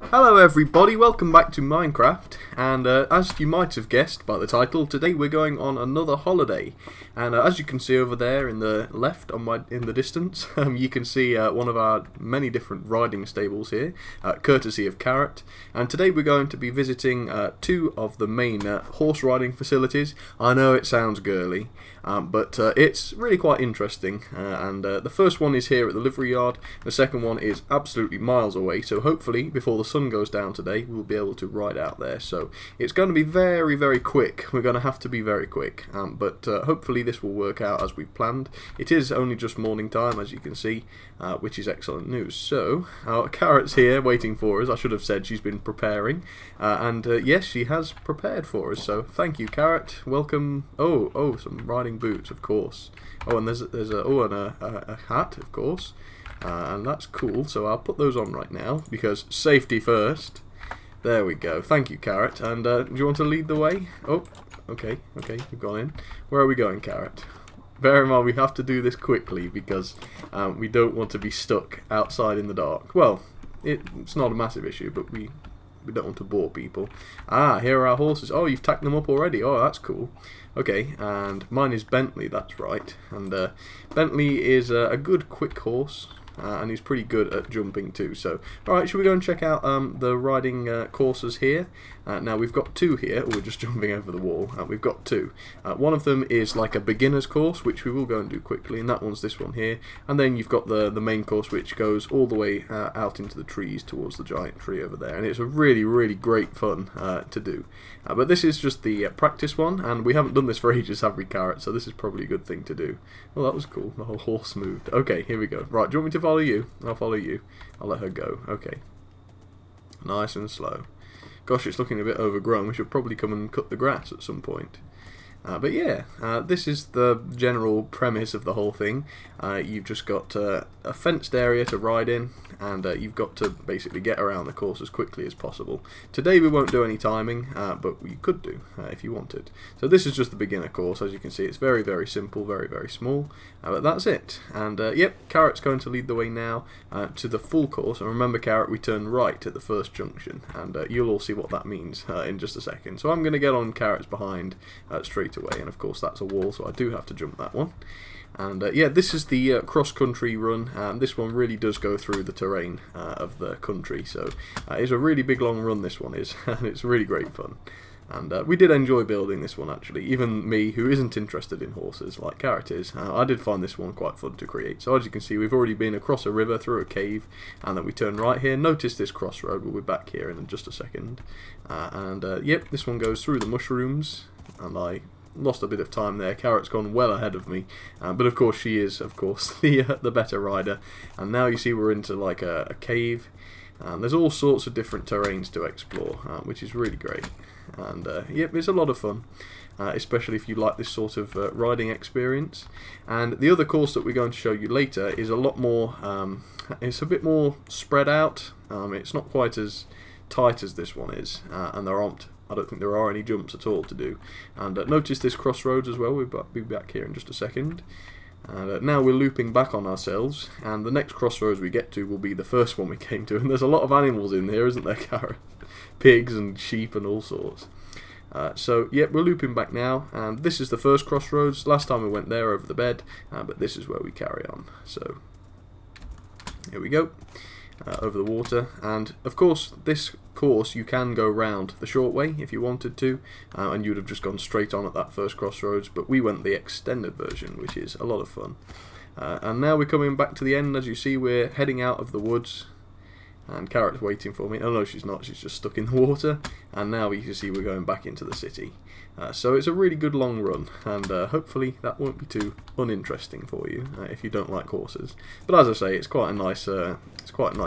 Hello everybody, welcome back to Minecraft, and as you might have guessed by the title, today we're going on another holiday, and as you can see over there in the left in the distance, you can see one of our many different riding stables here, courtesy of Carrot, and today we're going to be visiting two of the main horse riding facilities. I know it sounds girly, but it's really quite interesting, and the first one is here at the livery yard, the second one is absolutely miles away, so hopefully before the sun goes down today we'll be able to ride out there. So it's going to be very, very quick. We're going to have to be very quick, but hopefully this will work out as we've planned. It is only just morning time, as you can see, which is excellent news. So our Carrot's here waiting for us. I should have said she's been preparing, and yes, she has prepared for us, so thank you, Carrot. Welcome. Oh, some riding boots, of course. Oh, and there's a hat, of course. And that's cool, so I'll put those on right now, because safety first. There we go. Thank you, Carrot. And do you want to lead the way? Oh, okay, you've gone in. Where are we going, Carrot? Bear in mind, we have to do this quickly, because we don't want to be stuck outside in the dark. Well, it's not a massive issue, but we don't want to bore people. Ah, here are our horses. Oh, you've tacked them up already. Oh, that's cool. Okay, and mine is Bentley, that's right. And Bentley is a good quick horse. And he's pretty good at jumping too. So, alright, should we go and check out the riding courses here? Now, we've got two here. Oh, we're just jumping over the wall. We've got two. One of them is like a beginner's course, which we will go and do quickly, and that one's this one here. And then you've got the main course, which goes all the way out into the trees towards the giant tree over there. And it's a really, really great fun to do. But this is just the practice one, and we haven't done this for ages, have we, Carrot? So this is probably a good thing to do. Well, that was cool. The whole horse moved. Okay, here we go. Right, do you want me to follow you? I'll follow you. I'll let her go. Okay. Nice and slow. Gosh, it's looking a bit overgrown. We should probably come and cut the grass at some point. But yeah, this is the general premise of the whole thing. You've just got a fenced area to ride in, and you've got to basically get around the course as quickly as possible. Today we won't do any timing, but we could do if you wanted. So this is just the beginner course. As you can see, it's very, very simple, very, very small, but that's it. And yep, Carrot's going to lead the way now to the full course. And remember, Carrot, we turn right at the first junction, and you'll all see what that means in just a second. So I'm going to get on Carrot's behind straight away, and of course that's a wall, so I do have to jump that one. And yeah, this is the cross-country run, and this one really does go through the terrain of the country, so it's a really big long run, this one is, and it's really great fun. And we did enjoy building this one, actually. Even me, who isn't interested in horses like Carrot is, I did find this one quite fun to create. So as you can see, we've already been across a river, through a cave, and then we turn right here. Notice this crossroad. We'll be back here in just a second. Yep, this one goes through the mushrooms, and I lost a bit of time there. Carrot's gone well ahead of me, but of course she is, of course, the better rider. And now you see we're into like a cave, and there's all sorts of different terrains to explore, which is really great. And yep, it's a lot of fun, especially if you like this sort of riding experience. And the other course that we're going to show you later is a lot more, it's a bit more spread out. It's not quite as tight as this one is, and I don't think there are any jumps at all to do. And notice this crossroads as well. We'll be back here in just a second. And now we're looping back on ourselves, and the next crossroads we get to will be the first one we came to. And there's a lot of animals in here, isn't there, Carrot? Pigs and sheep and all sorts. So, yep, we're looping back now, and this is the first crossroads. Last time we went there over the bed, but this is where we carry on. So, here we go. Over the water, and of course this course you can go round the short way if you wanted to, and you would have just gone straight on at that first crossroads, but we went the extended version, which is a lot of fun. And now we're coming back to the end. As you see, we're heading out of the woods, and Carrot's waiting for me. Oh no, she's not, she's just stuck in the water. And now you can see we're going back into the city. So it's a really good long run, and hopefully that won't be too uninteresting for you if you don't like horses. But as I say, it's quite a nice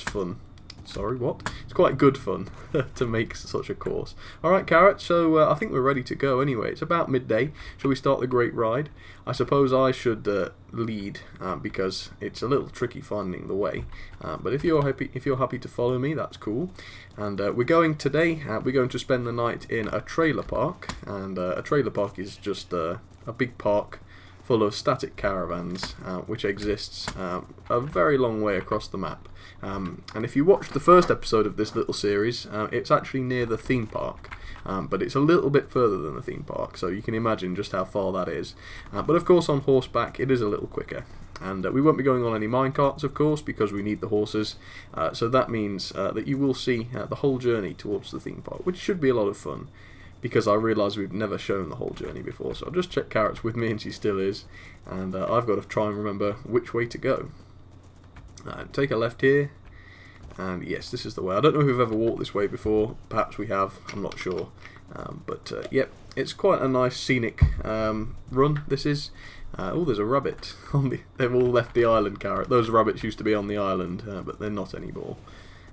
fun. Sorry, what? It's quite good fun to make such a course. Alright, Carrot, so I think we're ready to go anyway. It's about midday. Shall we start the great ride? I suppose I should lead, because it's a little tricky finding the way. But if you're happy to follow me, that's cool. And we're going to spend the night in a trailer park. And a trailer park is just a big park full of static caravans, which exists a very long way across the map. And if you watch the first episode of this little series, it's actually near the theme park. But it's a little bit further than the theme park, so you can imagine just how far that is. But of course on horseback it is a little quicker. And we won't be going on any minecarts, of course, because we need the horses. So that means that you will see the whole journey towards the theme park, which should be a lot of fun, because I realise we've never shown the whole journey before. So I'll just check Carrot's with me, and she still is. And I've got to try and remember which way to go. Take a left here. And yes, this is the way. I don't know if we've ever walked this way before. Perhaps we have. I'm not sure. But yep, it's quite a nice scenic run, this is. Oh, there's a rabbit. They've all left the island, Carrot. Those rabbits used to be on the island, but they're not anymore.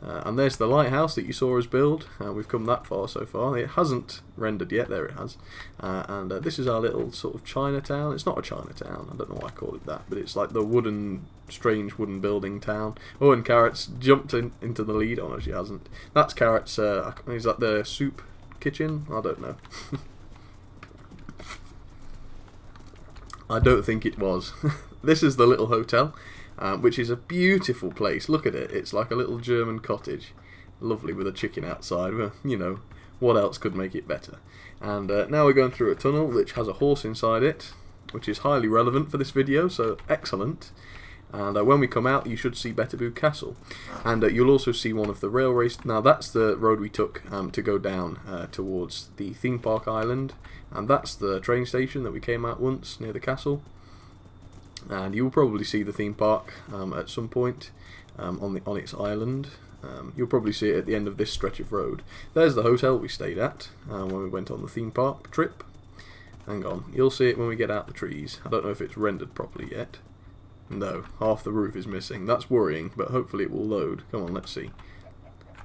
And there's the lighthouse that you saw us build. We've come that far so far. It hasn't rendered yet. There it has. And this is our little sort of Chinatown. It's not a Chinatown. I don't know why I call it that, but it's like the strange wooden building town. Oh, and Carrot's jumped into the lead. Oh no, she hasn't. That's Carrot's. Is that the soup kitchen? I don't know. I don't think it was. This is the little hotel, which is a beautiful place. Look at it. It's like a little German cottage. Lovely, with a chicken outside. Well, you know, what else could make it better? And now we're going through a tunnel which has a horse inside it, which is highly relevant for this video, so excellent. And when we come out, you should see Beterboo Castle. And you'll also see one of the railways. Now that's the road we took to go down towards the theme park island. And that's the train station that we came out once, near the castle. And you'll probably see the theme park at some point on its island. You'll probably see it at the end of this stretch of road. There's the hotel we stayed at when we went on the theme park trip. Hang on, you'll see it when we get out the trees. I don't know if it's rendered properly yet. No, half the roof is missing. That's worrying, but hopefully it will load. Come on, let's see.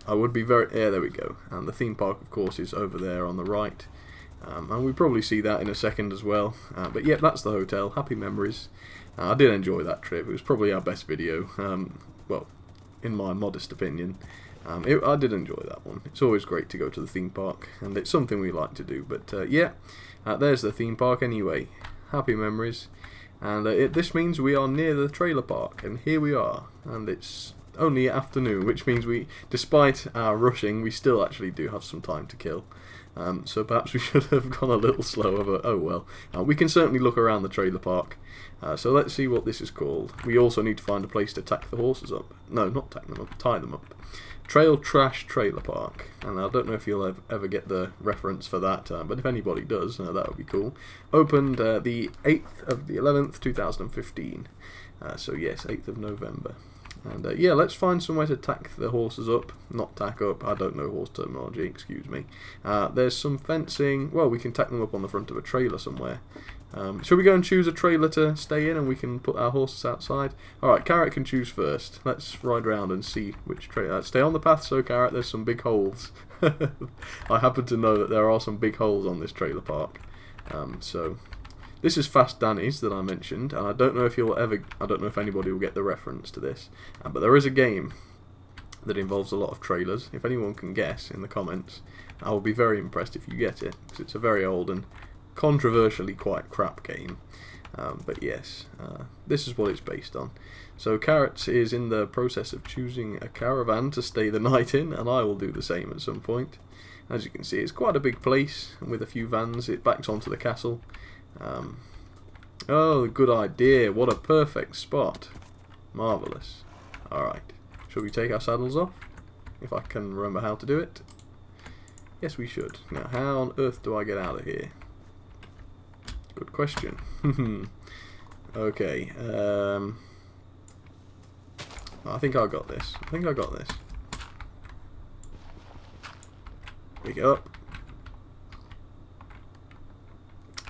I would be very... Yeah, there we go. And the theme park, of course, is over there on the right. And we probably see that in a second as well. But yeah, that's the hotel. Happy memories. I did enjoy that trip. It was probably our best video. Well, in my modest opinion. I did enjoy that one. It's always great to go to the theme park, and it's something we like to do. But yeah, there's the theme park anyway. Happy memories. And this means we are near the trailer park, and here we are. And it's only afternoon, which means despite our rushing, we still actually do have some time to kill. So perhaps we should have gone a little slower, but oh well. We can certainly look around the trailer park. So let's see what this is called. We also need to find a place to tack the horses up. No, not tack them up, tie them up. Trail Trash Trailer Park. And I don't know if you'll ever get the reference for that, but if anybody does, that would be cool. Opened the 8th of the 11th, 2015. So yes, 8th of November. And yeah, let's find somewhere to tack the horses up. Not tack up, I don't know horse terminology, excuse me. There's some fencing. Well, we can tack them up on the front of a trailer somewhere. Shall we go and choose a trailer to stay in, and we can put our horses outside? Alright, Carrot can choose first. Let's ride around and see which trailer. Stay on the path, so Carrot, there's some big holes. I happen to know that there are some big holes on this trailer park. So... This is Fast Danny's that I mentioned, and I don't know if anybody will get the reference to this, but there is a game that involves a lot of trailers. If anyone can guess in the comments, I will be very impressed if you get it, because it's a very old and controversially quite crap game. But yes, this is what it's based on. So Carrot is in the process of choosing a caravan to stay the night in, and I will do the same at some point. As you can see, it's quite a big place, and with a few vans it backs onto the castle. Oh, good idea. What a perfect spot. Marvellous. Alright. Shall we take our saddles off? If I can remember how to do it. Yes, we should. Now, how on earth do I get out of here? Good question. Okay. I think I got this. Pick it up.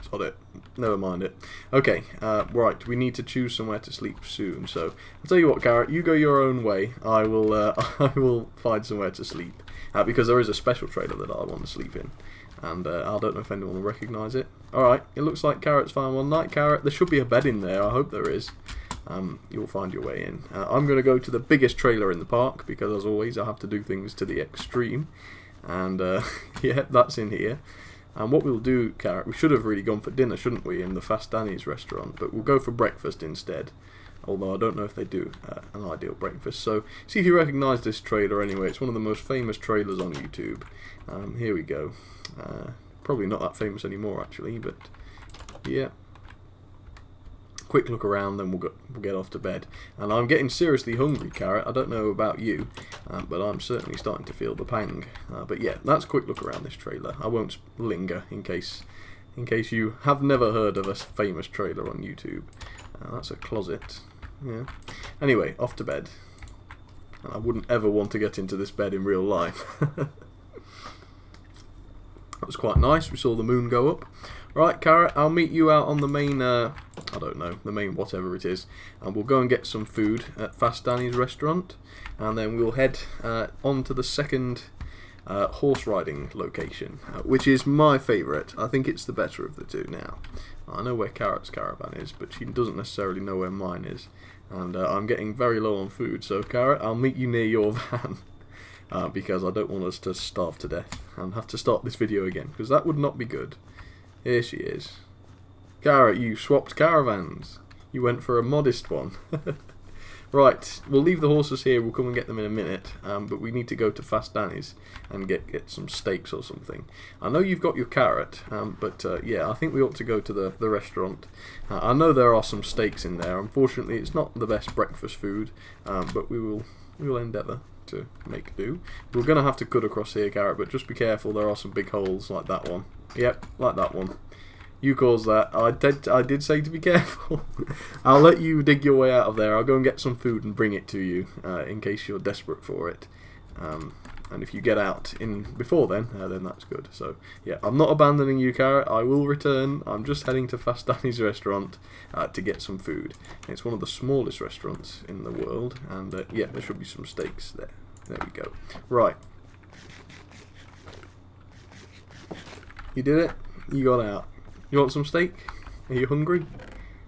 Sod it. Never mind it. Okay, right, we need to choose somewhere to sleep soon, so I'll tell you what, Carrot, you go your own way. I will I will find somewhere to sleep, because there is a special trailer that I want to sleep in, and I don't know if anyone will recognise it. Alright, it looks like Carrot's found one night. Carrot, there should be a bed in there, I hope there is. You'll find your way in. I'm going to go to the biggest trailer in the park, because as always I have to do things to the extreme, and yeah, that's in here. And what we'll do, Carrot, we should have really gone for dinner, shouldn't we, in the Fast Danny's restaurant, but we'll go for breakfast instead. Although I don't know if they do an ideal breakfast. So, see if you recognise this trailer anyway. It's one of the most famous trailers on YouTube. Here we go. Probably not that famous anymore, actually, but yeah. Quick look around, then we'll get off to bed. And I'm getting seriously hungry, Carrot. I don't know about you, but I'm certainly starting to feel the pang. But yeah, that's a quick look around this trailer. I won't linger in case you have never heard of a famous trailer on YouTube. That's a closet. Yeah. Anyway, off to bed. And I wouldn't ever want to get into this bed in real life. That was quite nice. We saw the moon go up. Right, Carrot, I'll meet you out on the main, I don't know, the main whatever it is. And we'll go and get some food at Fast Danny's restaurant. And then we'll head on to the second horse riding location, which is my favourite. I think it's the better of the two now. I know where Carrot's caravan is, but she doesn't necessarily know where mine is. And I'm getting very low on food, so Carrot, I'll meet you near your van. Because I don't want us to starve to death and have to start this video again, because that would not be good. Here she is. Carrot, you swapped caravans. You went for a modest one. Right, we'll leave the horses here, we'll come and get them in a minute, but we need to go to Fast Danny's and get some steaks or something. I know you've got your Carrot, but yeah, I think we ought to go to the restaurant. I know there are some steaks in there. Unfortunately, it's not the best breakfast food, but we will endeavour to make do. We're going to have to cut across here, Carrot, but just be careful, there are some big holes like that one. Yep, like that one. You caused that. I did say to be careful. I'll let you dig your way out of there. I'll go and get some food and bring it to you in case you're desperate for it. And if you get out before then that's good. So yeah, I'm not abandoning you, Carrot. I will return. I'm just heading to Fast Danny's restaurant to get some food. It's one of the smallest restaurants in the world, and yeah, there should be some steaks there. There we go. Right. You did it. You got out. You want some steak? Are you hungry?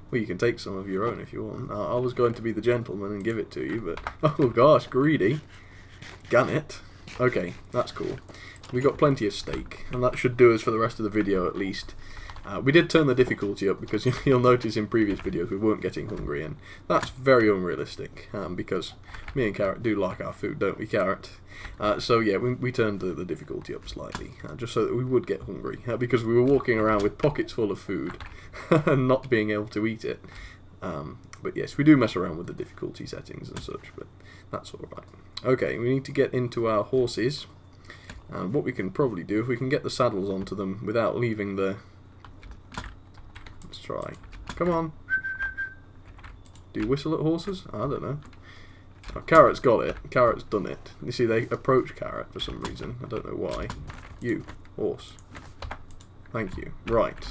Well, you can take some of your own if you want. I was going to be the gentleman and give it to you, but oh gosh, greedy. Gan it. Okay, that's cool. We got plenty of steak, and that should do us for the rest of the video at least. We did turn the difficulty up because you'll notice in previous videos we weren't getting hungry, and that's very unrealistic because me and Carrot do like our food, don't we, Carrot? So yeah, we turned the difficulty up slightly just so that we would get hungry because we were walking around with pockets full of food and not being able to eat it. But yes, we do mess around with the difficulty settings and such, but that's alright. Okay, we need to get into our horses, and what we can probably do, if we can get the saddles onto them without leaving the... Let's try. Come on. Do you whistle at horses? I don't know. Oh, Carrot's got it. Carrot's done it. You see, they approach Carrot for some reason. I don't know why. You, horse. Thank you. Right.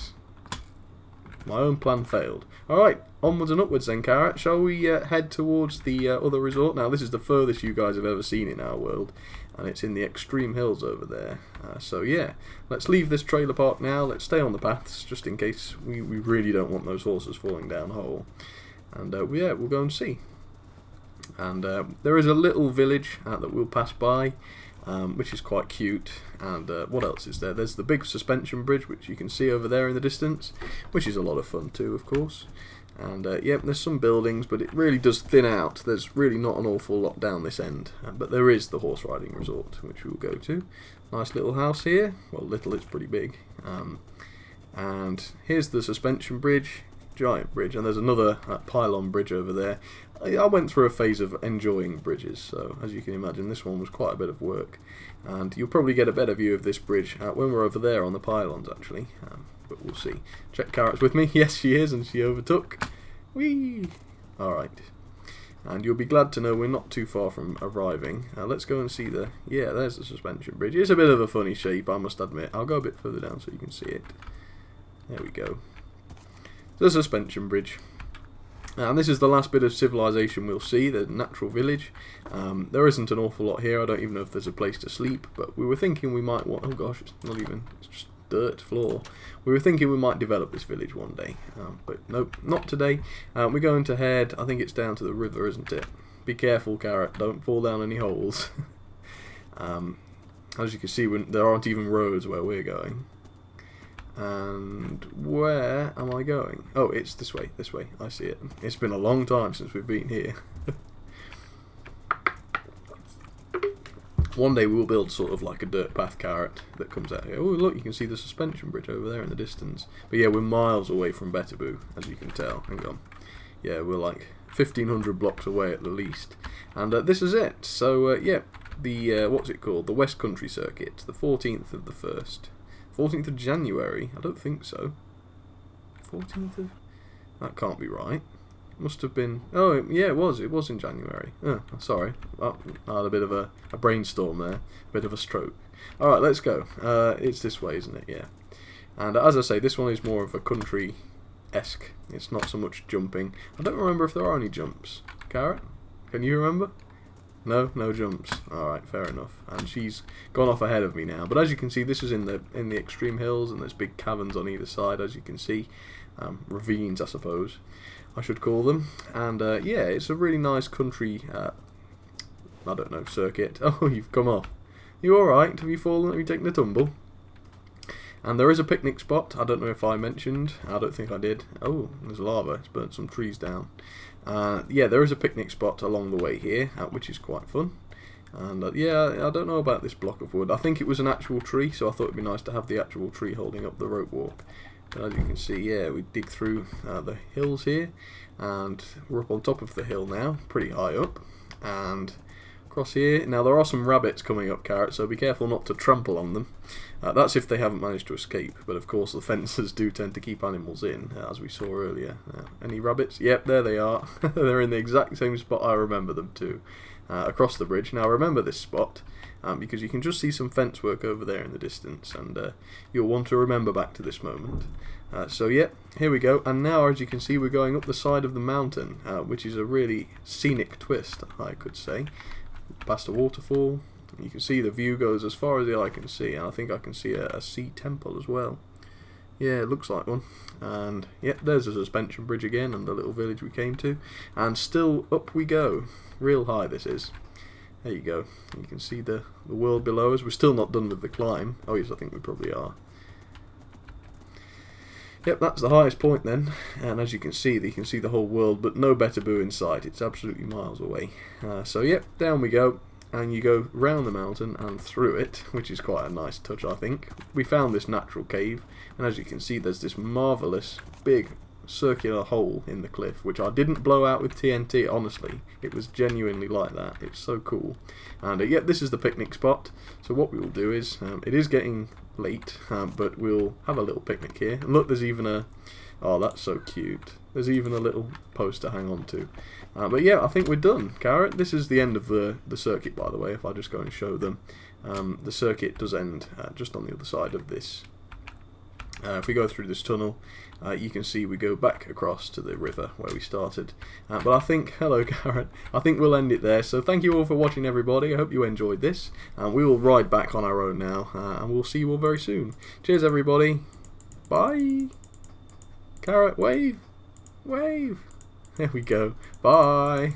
My own plan failed. Alright, onwards and upwards then, Carrot. Shall we head towards the other resort? Now, this is the furthest you guys have ever seen in our world, and it's in the extreme hills over there. So yeah, let's leave this trailer park now. Let's stay on the paths, just in case we really don't want those horses falling down a hole. And yeah, we'll go and see. And there is a little village that we'll pass by, which is quite cute. And what else is there? There's the big suspension bridge, which you can see over there in the distance, which is a lot of fun too, of course. And yep, there's some buildings, but it really does thin out. There's really not an awful lot down this end, but there is the horse riding resort, which we'll go to. Nice little house here. Well, little, it's pretty big. And here's the suspension bridge, giant bridge, and there's another pylon bridge over there. I went through a phase of enjoying bridges, so as you can imagine, this one was quite a bit of work. And you'll probably get a better view of this bridge when we're over there on the pylons, actually. But we'll see. Check Carrot's with me. Yes, she is, and she overtook. Whee! Alright. And you'll be glad to know we're not too far from arriving. Let's go and see yeah, there's the suspension bridge. It's a bit of a funny shape, I must admit. I'll go a bit further down so you can see it. There we go. The suspension bridge. And this is the last bit of civilization we'll see, the natural village. There isn't an awful lot here. I don't even know if there's a place to sleep, but we were thinking we might want... Oh gosh, it's not even... It's just dirt floor. We were thinking we might develop this village one day, but nope, not today. We're going to head... I think it's down to the river, isn't it? Be careful, Carrot. Don't fall down any holes. As you can see, there aren't even roads where we're going. And where am I going? Oh, it's this way, I see it. It's been a long time since we've been here. One day we'll build sort of like a dirt path carrot that comes out here. Oh look, you can see the suspension bridge over there in the distance. But yeah, we're miles away from Betaboo, as you can tell. Hang on. Yeah, we're like 1,500 blocks away at the least. And this is it. So yeah, the what's it called? The West Country Circuit, the 14th of the 1st. 14th of January? I don't think so. 14th of... That can't be right. Must have been... Oh, yeah, it was. It was in January. Oh, sorry. I had a bit of a brainstorm there. A bit of a stroke. Alright, let's go. It's this way, isn't it? Yeah. And as I say, this one is more of a country-esque. It's not so much jumping. I don't remember if there are any jumps. Carrot? Can you remember? No, no jumps. Alright, fair enough. And she's gone off ahead of me now. But as you can see, this is in the extreme hills, and there's big caverns on either side, as you can see. Ravines, I suppose I should call them. And yeah, it's a really nice country, I don't know, circuit. Oh, you've come off. You alright? Have you fallen? Have you taken a tumble? And there is a picnic spot. I don't know if I mentioned. I don't think I did. Oh, there's lava. It's burnt some trees down. Yeah, there is a picnic spot along the way here, which is quite fun. And yeah, I don't know about this block of wood. I think it was an actual tree, so I thought it'd be nice to have the actual tree holding up the rope walk. But as you can see, yeah, we dig through the hills here, and we're up on top of the hill now, pretty high up. And across here, now there are some rabbits coming up, Carrot, so be careful not to trample on them. That's if they haven't managed to escape, but of course the fences do tend to keep animals in, as we saw earlier. Any rabbits? Yep, there they are. They're in the exact same spot I remember them too, across the bridge. Now remember this spot, because you can just see some fence work over there in the distance, and you'll want to remember back to this moment. So yeah, here we go, and now as you can see we're going up the side of the mountain, which is a really scenic twist, I could say. Past a waterfall. You can see the view goes as far as the eye can see, and I think I can see a sea temple as well. Yeah, it looks like one. And yeah, there's a suspension bridge again, and the little village we came to. And still up we go. Real high this is. There you go. You can see the world below us. We're still not done with the climb. Oh yes, I think we probably are. Yep, that's the highest point then, and as you can see the whole world, but no Betaboo in sight. It's absolutely miles away. So yep, down we go, and you go round the mountain and through it, which is quite a nice touch, I think. We found this natural cave, and as you can see there's this marvellous big circular hole in the cliff, which I didn't blow out with TNT, honestly. It was genuinely like that. It's so cool. And yep, this is the picnic spot. So what we will do is, it is getting late, but we'll have a little picnic here. And look, there's even a... Oh, that's so cute. There's even a little post to hang on to. But yeah, I think we're done, Carrot. This is the end of the circuit, by the way, if I just go and show them. The circuit does end just on the other side of this. If we go through this tunnel, you can see we go back across to the river where we started. But I think, hello Carrot, I think we'll end it there. So thank you all for watching, everybody. I hope you enjoyed this. We will ride back on our own now, and we'll see you all very soon. Cheers, everybody. Bye. Carrot, wave. Wave. There we go. Bye.